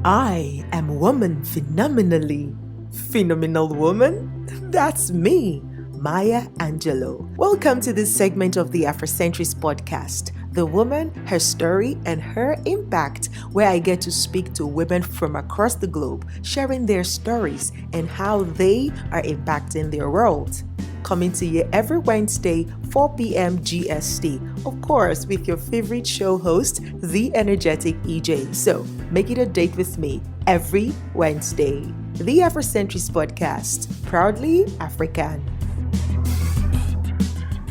I am woman phenomenally. Phenomenal woman? That's me, Maya Angelou. Welcome to this segment of the Afrocentrist podcast, The Woman, Her Story, and Her Impact, where I get to speak to women from across the globe, sharing their stories and how they are impacting their world. Coming to you every Wednesday, 4 p.m. GST. Of course, with your favorite show host, the energetic EJ. So, make it a date with me every Wednesday. The Afrocentrist Podcast, proudly African.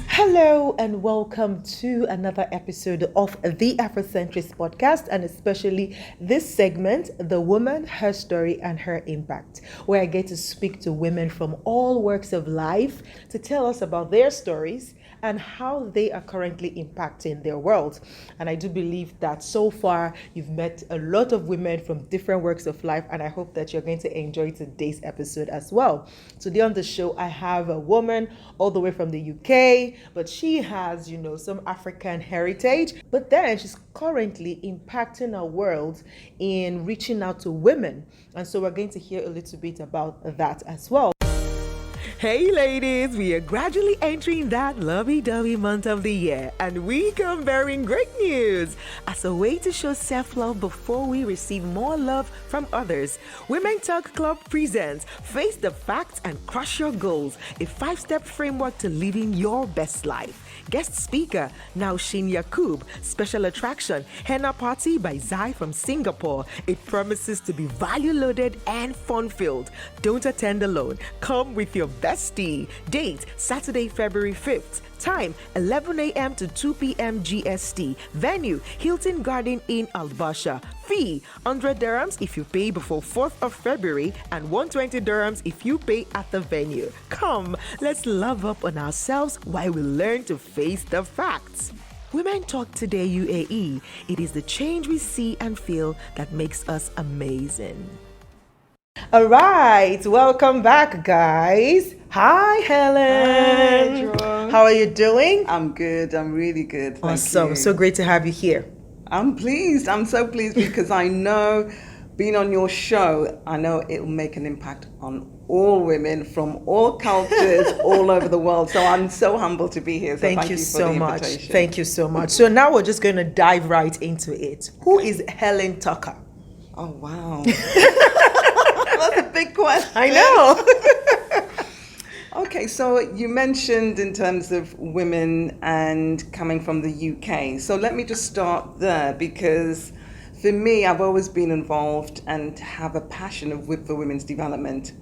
Hello and welcome to another episode of the Afrocentrist Podcast, and especially this segment, The Woman, Her Story, and Her Impact, where I get to speak to women from all walks of life to tell us about their stories and how they are currently impacting their world. And I do believe that so far you've met a lot of women from different walks of life, and I hope that you're going to enjoy today's episode as well. Today on the show, I have a woman all the way from the UK, but she has, some African heritage, but then she's currently impacting our world in reaching out to women. And so we're going to hear a little bit about that as well. Hey ladies, we are gradually entering that lovey-dovey month of the year, and we come bearing great news. As a way to show self-love before we receive more love from others, Women Talk Club presents Face the Facts and Crush Your Goals, a 5-step framework to living your best life. Guest speaker, Naushin Yakub. Special attraction, Henna Party by Zai from Singapore. It promises to be value-loaded and fun-filled. Don't attend alone. Come with your bestie. Date, Saturday, February 5th. Time, 11 a.m. to 2 p.m. GST. Venue, Hilton Garden Inn, Al Basha. Fee, 100 dirhams if you pay before 4th of February and 120 dirhams if you pay at the venue. Come, let's love up on ourselves while we learn to face the facts. Women Talk Today UAE. It is the change we see and feel that makes us amazing. All right, welcome back, guys. Hi, Helen. Hi, how are you doing? I'm good. I'm really good. Thank Awesome. you. So great to have you here. I'm pleased. I'm so pleased because I know being on your show, I know it will make an impact on all women from all cultures all over the world. So I'm so humbled to be here. So Thank you for so the much. invitation. Thank you so much. So now we're just going to dive right into it. Who is Helen Tucker? Oh, wow. That's a big question. I know. Okay, so you mentioned in terms of women and coming from the UK. So let me just start there, because for me, I've always been involved and have a passion for women's development,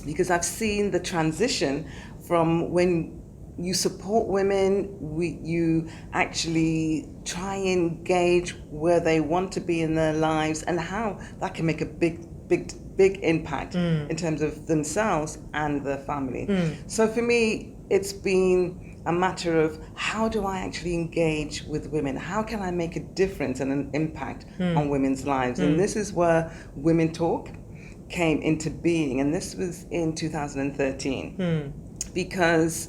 because I've seen the transition from when you support women, you actually try and engage where they want to be in their lives, and how that can make a big impact in terms of themselves and their family. So for me, it's been a matter of how do I actually engage with women? How can I make a difference and an impact on women's lives? And this is where Women Talk came into being, and this was in 2013. Because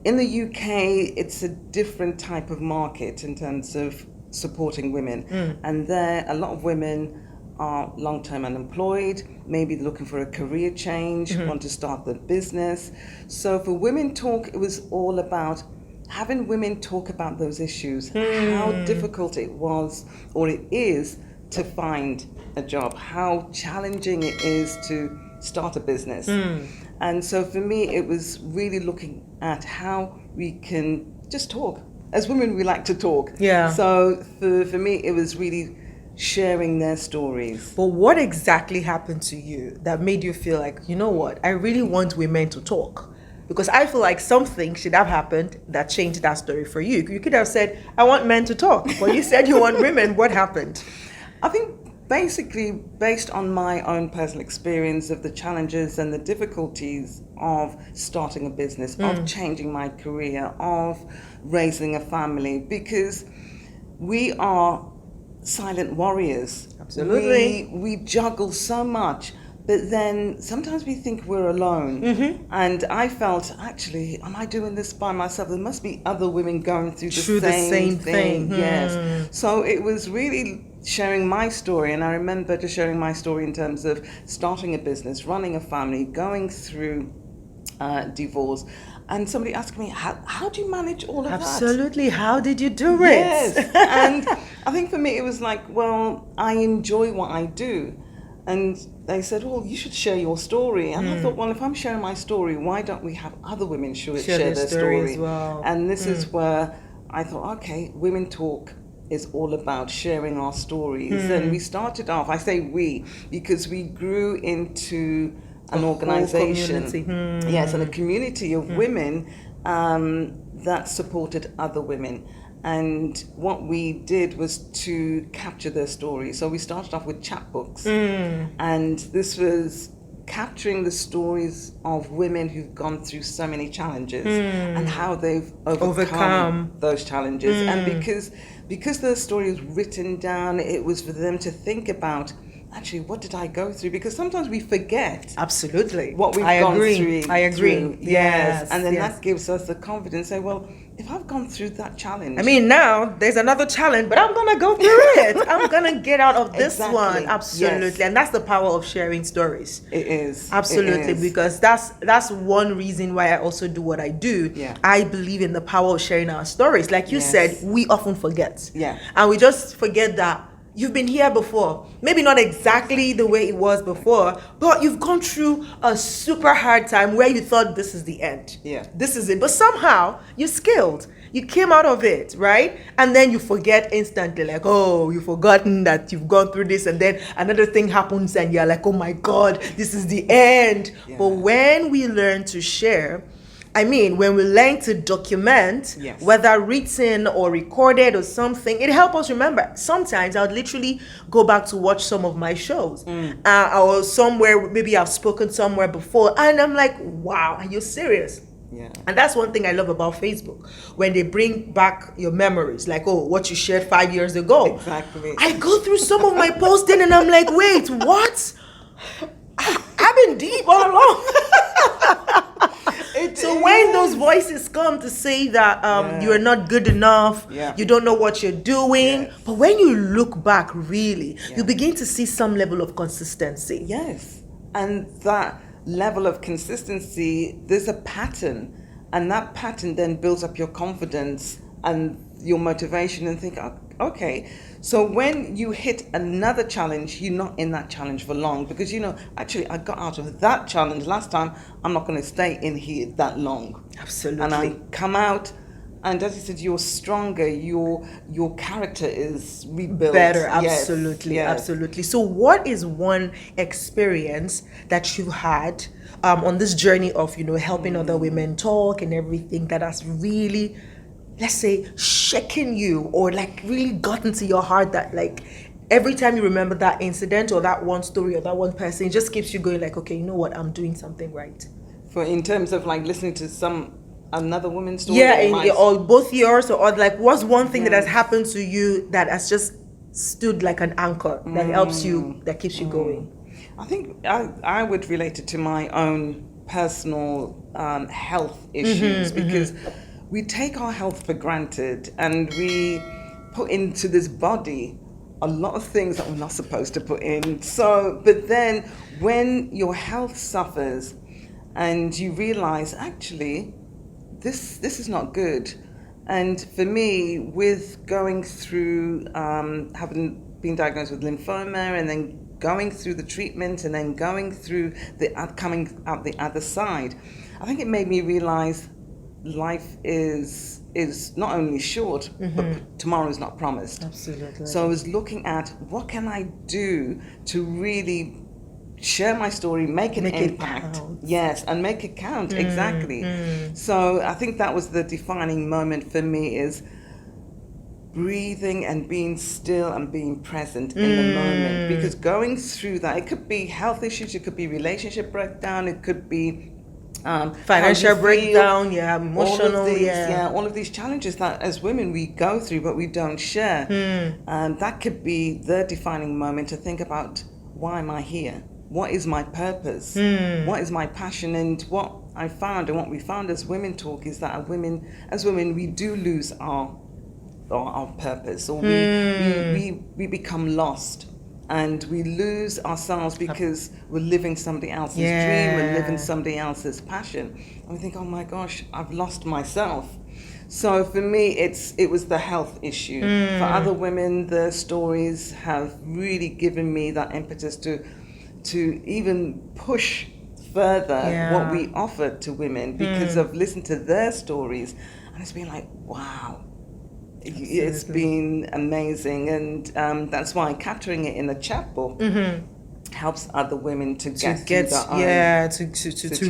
in the UK, it's a different type of market in terms of supporting women. And there, a lot of women are long-term unemployed, maybe looking for a career change, want to start their business. So for Women Talk, it was all about having women talk about those issues, how difficult it was or it is to find a job, how challenging it is to start a business. And so for me, it was really looking at how we can just talk. As women, we like to talk. Yeah. So for me, it was really sharing their stories. But what exactly happened to you that made you feel like, you know what, I really want women to talk? Because I feel like something should have happened that changed that story for you. You could have said, I want men to talk, but you said you want women. What happened? I think basically based on my own personal experience of the challenges and the difficulties of starting a business, of changing my career, of raising a family, because we are silent warriors. Absolutely. We juggle so much, but then sometimes we think we're alone. And I felt, actually, am I doing this by myself? There must be other women going through the same thing. Yes. So it was really sharing my story. And I remember just sharing my story in terms of starting a business, running a family, going through divorce. And somebody asked me, how do you manage all of that? Absolutely. How did you do it? Yes. And I think for me, it was like, well, I enjoy what I do. And they said, well, you should share your story. And I thought, well, if I'm sharing my story, why don't we have other women share their story? As well. And this is where I thought, okay, Women Talk is all about sharing our stories. And we started off, I say we, because we grew into an organization, yes, and a community of women that supported other women. And what we did was to capture their stories. So we started off with chapbooks, and this was capturing the stories of women who've gone through so many challenges and how they've overcome those challenges. And because their story was written down, it was for them to think about, actually, what did I go through? Because sometimes we forget. Absolutely. What we've gone through. I agree. Yes. And then that gives us the confidence. Say, well, if I've gone through that challenge. I mean, now there's another challenge, but I'm going to go through it. I'm going to get out of this one. Absolutely. Yes. And that's the power of sharing stories. It is. Absolutely. It is. Because that's one reason why I also do what I do. Yeah. I believe in the power of sharing our stories. Like you said, we often forget. Yeah. And we just forget that you've been here before. Maybe not exactly the way it was before, but you've gone through a super hard time where you thought this is the end. Yeah. This is it. But somehow you scaled. You came out of it, right? And then you forget instantly, like, oh, you've forgotten that you've gone through this. And then another thing happens and you're like, oh my God, this is the end. Yeah. But when we learn to share, when we learn to document, whether written or recorded or something, it helps us remember. Sometimes I would literally go back to watch some of my shows or somewhere, maybe I've spoken somewhere before, and I'm like, wow, are you serious? Yeah. And that's one thing I love about Facebook, when they bring back your memories, like, oh, what you shared 5 years ago. Exactly. I go through some of my posting and I'm like, wait, what? I've been deep all along. So when those voices come to say that you are not good enough, you don't know what you're doing, but when you look back, really, you begin to see some level of consistency. Yes. And that level of consistency, there's a pattern, and that pattern then builds up your confidence and your motivation, and think, okay, so when you hit another challenge, you're not in that challenge for long, because actually I got out of that challenge last time, I'm not going to stay in here that long. Absolutely. And I come out, and as you said, you're stronger, your character is rebuilt. Better, absolutely, absolutely. So what is one experience that you had on this journey of, helping other women talk and everything that has really, let's say, shaken you, or like really gotten to your heart, that like every time you remember that incident or that one story or that one person, it just keeps you going like, okay, you know what, I'm doing something right. In terms of like listening to another woman's story? Or both yours, or like what's one thing that has happened to you that has just stood like an anchor that helps you, that keeps you going? I think I would relate it to my own personal health issues, because we take our health for granted, and we put into this body a lot of things that we're not supposed to put in. So, but then when your health suffers and you realize, actually, this is not good. And for me, with going through, having been diagnosed with lymphoma, and then going through the treatment, and then going through coming out the other side, I think it made me realize life is not only short, but tomorrow is not promised. Absolutely. So I was looking at, what can I do to really share my story, make an impact. Yes, and make it count. Exactly. So I think that was the defining moment for me, is breathing and being still and being present in the moment. Because going through that, it could be health issues, it could be relationship breakdown, it could be financial breakdown, emotional, all of these challenges that as women we go through but we don't share. That could be the defining moment to think about, why am I here? What is my purpose? What is my passion? And what I found, and what we found as Women Talk, is that as women we do lose our our purpose, or we become lost. And we lose ourselves because we're living somebody else's dream, we're living somebody else's passion. And we think, oh my gosh, I've lost myself. So for me, it was the health issue. For other women, the stories have really given me that impetus to even push further what we offer to women, because I've listened to their stories, and it's been like, wow. Absolutely. It's been amazing, and that's why capturing it in a chapbook helps other women to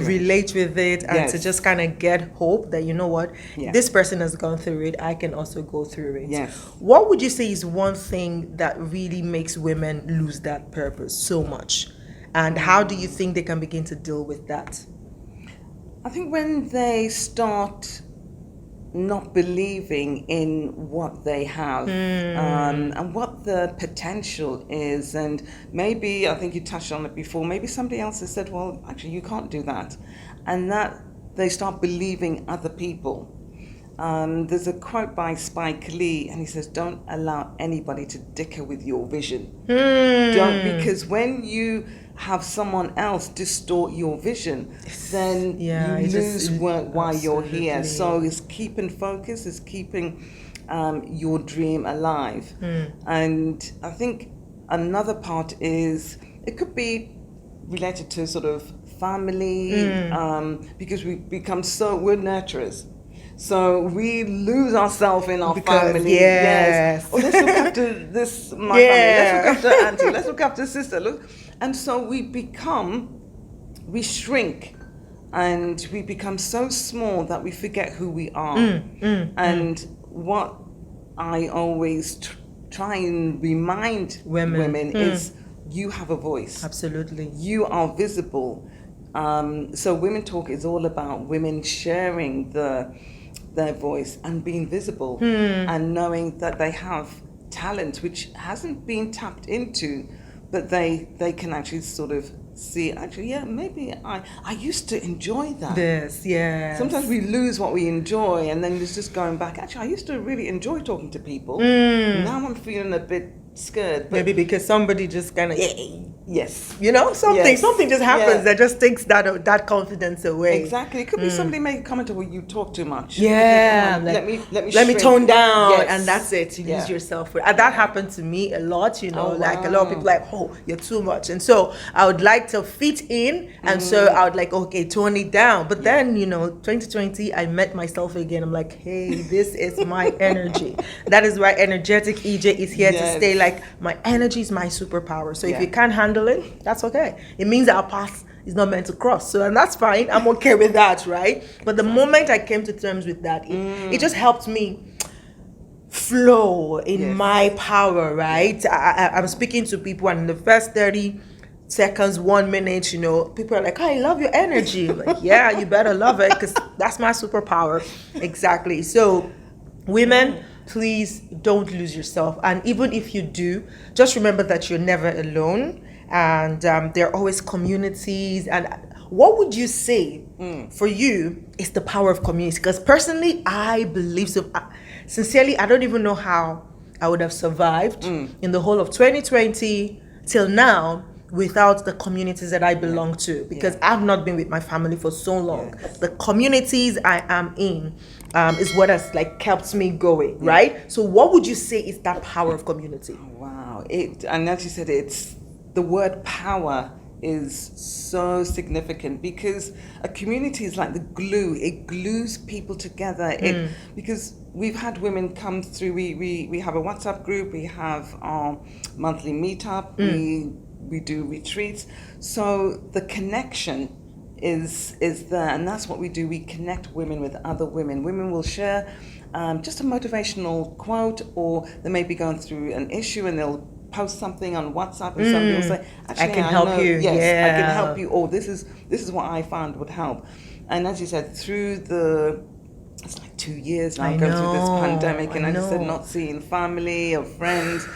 relate with it, and to just kind of get hope that, you know what, this person has gone through it, I can also go through it. Yes. What would you say is one thing that really makes women lose that purpose so much, and how do you think they can begin to deal with that? I think when they start not believing in what they have and what the potential is, and maybe, I think you touched on it before, maybe somebody else has said, well, actually you can't do that, and that they start believing other people. There's a quote by Spike Lee, and he says, don't allow anybody to dicker with your vision. Don't, because when you have someone else distort your vision, then you lose why you're here. So it's keeping focus, it's keeping your dream alive. And I think another part is, it could be related to sort of family, because we're nurturers. So we lose ourselves in our family. Yes. Oh, let's look after this, my family. Let's look after auntie. Let's look after sister. And so we shrink, and we become so small that we forget who we are. And what I always try and remind women is, you have a voice. Absolutely. You are visible. So Women Talk is all about women sharing their voice and being visible, and knowing that they have talent which hasn't been tapped into, but they can actually sort of see, actually, maybe I used to enjoy that. Sometimes we lose what we enjoy, and then it's just going back, actually, I used to really enjoy talking to people. Now I'm feeling a bit scared. But maybe because somebody just kind of something just happens that just takes that confidence away. Exactly. It could be somebody make a comment, well, you talk too much. Let me tone down, and that's it. You lose yourself. And that happened to me a lot. A lot of people like, oh, you're too much, and so I would like to fit in, and so I would like, okay, tone it down. But then 2020, I met myself again. I'm like, hey, this is my energy. That is why energetic EJ is here to stay. Like, my energy is my superpower. So if you can't handle it, that's okay. It means our path is not meant to cross. So, and that's fine. I'm okay with that, right? But the moment I came to terms with that, it just helped me flow in my power, right? I'm speaking to people, and in the first 30 seconds, 1 minute, people are like, oh, I love your energy. I'm like, yeah, you better love it, because that's my superpower. Exactly. So, women, please don't lose yourself. And even if you do, just remember that you're never alone. And there are always communities. And what would you say for you is the power of community? Because personally, I believe so. Sincerely, I don't even know how I would have survived in the whole of 2020 till now without the communities that I belong to, because I've not been with my family for so long. The communities I am in is what has kept me going, right? So what would you say is that power of community? Wow. And as you said, the word power is so significant, because a community is like the glue. It glues people together. Because we've had women come through. We have a WhatsApp group. We have our monthly meetup. We do retreats. So the connection is there, and that's what we do. We connect women with other women. Women will share just a motivational quote, or they may be going through an issue, and they'll post something on WhatsApp, and somebody will say, actually, I can help you. Yes, I can help you. Or this is what I found would help. And as you said, it's like 2 years now going through this pandemic, and as you said, not seeing family or friends.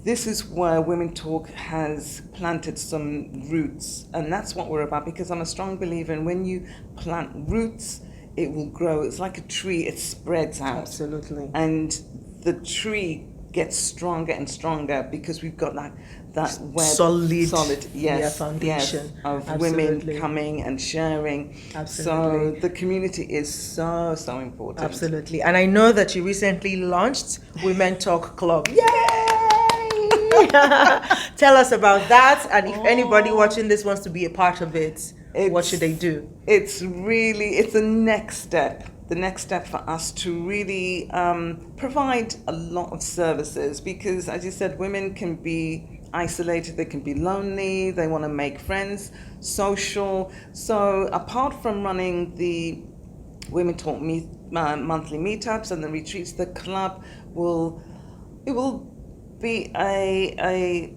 This is where Women Talk has planted some roots, and that's what we're about, because I'm a strong believer in, when you plant roots, it will grow. It's like a tree, it spreads out. Absolutely. And the tree gets stronger and stronger because we've got that web, solid yes, foundation of Absolutely. women coming and sharing. Absolutely. So the community is so important. Absolutely. And I know that you recently launched Women Talk Club. Yay! Tell us about that. And if anybody watching this wants to be a part of it, what should they do? It's the next step. The next step for us to really provide a lot of services, because, as you said, women can be isolated, they can be lonely, they want to make friends, social. So apart from running the Women Talk monthly meetups and the retreats, the club will be a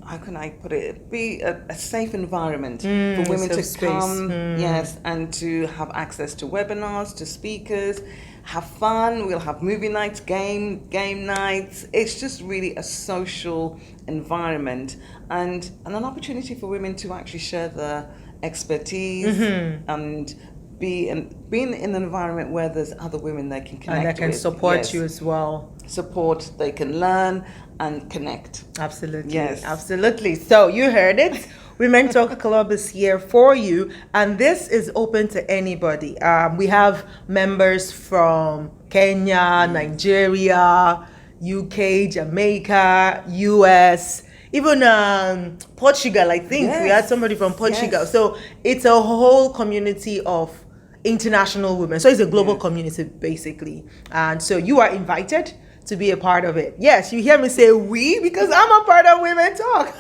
how can I put it? Be a safe environment for women to come, yes, and to have access to webinars, to speakers, have fun. We'll have movie nights, game nights. It's just really a social environment and an opportunity for women to actually share their expertise and being in an environment where there's other women they can connect with. And they can support you as well. Support, they can learn and connect. Absolutely. Yes. Absolutely. So you heard it. Women Talk Club is here for you, and this is open to anybody. We have members from Kenya, Nigeria, UK, Jamaica, US, even Portugal, I think. Yes. We had somebody from Portugal. Yes. So it's a whole community of international women. So it's a global community, basically. And so you are invited to be a part of it. Yes, you hear me say we, because I'm a part of Women Talk.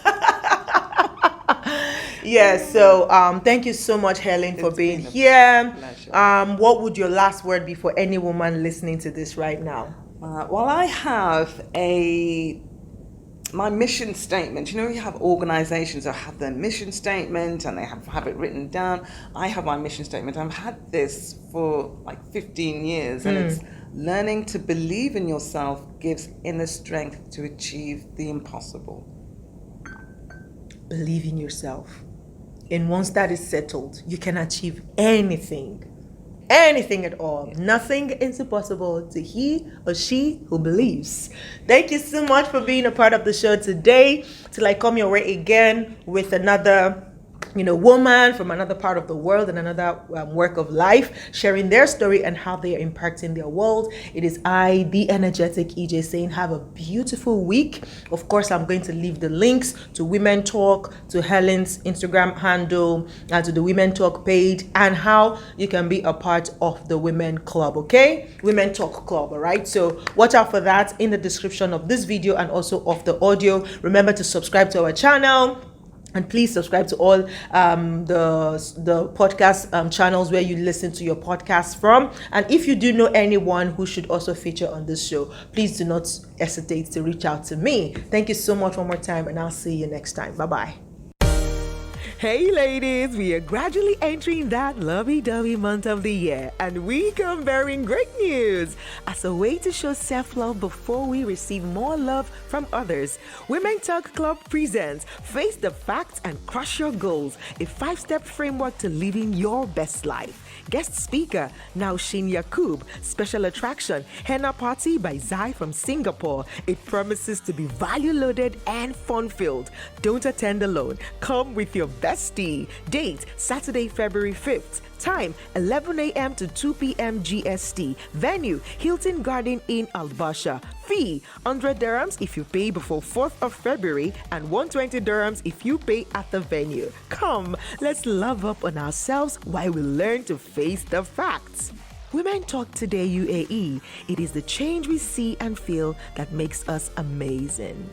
Yes, so thank you so much, Helen, for being here. What would your last word be for any woman listening to this right now? Well, I have my mission statement. You know, you have organizations that have their mission statement and they have it written down. I have my mission statement. I've had this for like 15 years, and it's learning to believe in yourself gives inner strength to achieve the impossible. Believe in yourself. And once that is settled, you can achieve anything. Anything at all. Nothing is impossible to he or she who believes. Thank you so much for being a part of the show today. Till I come your way again with another woman from another part of the world and another work of life, sharing their story and how they are impacting their world. It is I, the energetic EJ, saying have a beautiful week. Of course, I'm going to leave the links to Women Talk, to Helen's Instagram handle, and to the Women Talk page, and how you can be a part of the Women Club, okay? Women Talk Club, all right? So watch out for that in the description of this video and also of the audio. Remember to subscribe to our channel. And please subscribe to all the podcast channels where you listen to your podcast from. And if you do know anyone who should also feature on this show, please do not hesitate to reach out to me. Thank you so much one more time, and I'll see you next time. Bye-bye. Hey ladies, we are gradually entering that lovey-dovey month of the year, and we come bearing great news. As a way to show self-love before we receive more love from others, Women Talk Club presents Face the Facts and Crush Your Goals, a 5-step framework to living your best life. Guest speaker, Naushin Yakub. Special attraction, Henna Party by Zai from Singapore. It promises to be value-loaded and fun-filled. Don't attend alone. Come with your bestie. Date, Saturday, February 5th. Time, 11 a.m. to 2 p.m. GST. Venue, Hilton Garden Inn, Albasha. Fee, 100 dirhams if you pay before 4th of February and 120 dirhams if you pay at the venue. Come, let's love up on ourselves while we learn to face the facts. Women Talk Today UAE. It is the change we see and feel that makes us amazing.